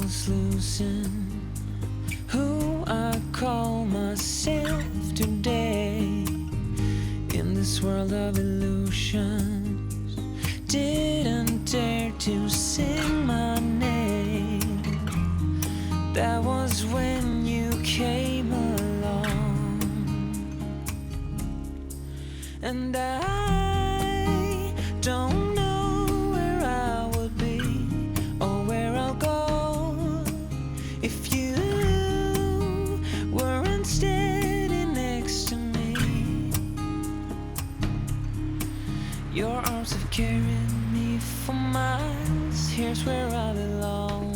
was losing who I call myself today. In this world of illusions, didn't dare to sing my name. That was when you came along, and I don't know where I would be or where I'll go if you weren't standing next to me. Your arms have carried me for miles. Here's where I belong.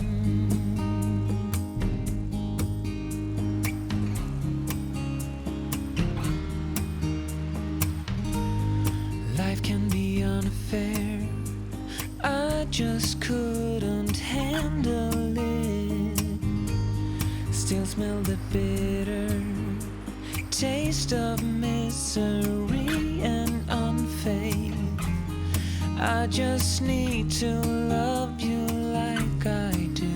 Life can be unfair. I just couldn't handle it. Still smell the bitter taste of misery and unfaith. I just need to love you like I do,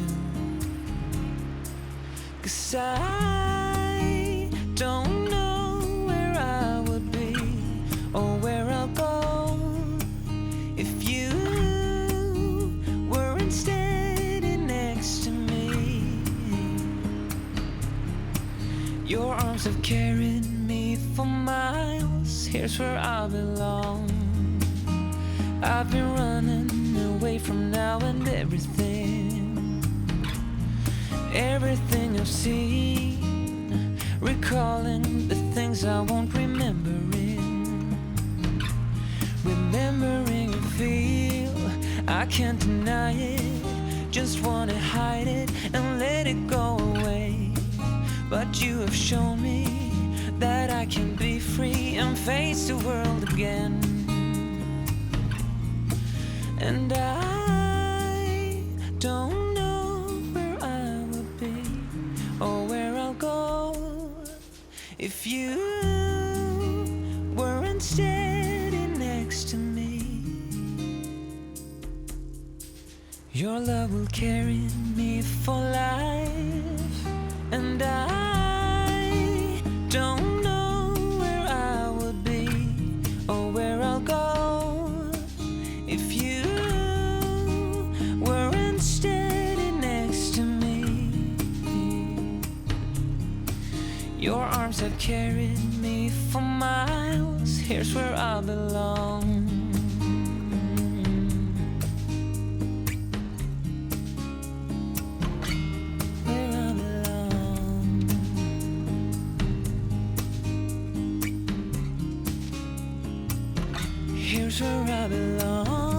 'cause I don't know where I would be or where I'll go if you weren't standing next to me. Your arms have carried me for miles. Here's where I belong. I've been running away from now and everything I've seen, recalling the things I won't remembering. Remembering a feel, I can't deny it. Just wanna hide it and let it go away. But you have shown me that I can be free and face the world again. And I don't know where I would be or where I'll go if you weren't standing next to me. Your love will carry me for life, and I don't know where I would be or where I'll go if you weren't standing next to me. Your arms have carried me for miles. Here's where I belong. Where I belong. Here's where I belong.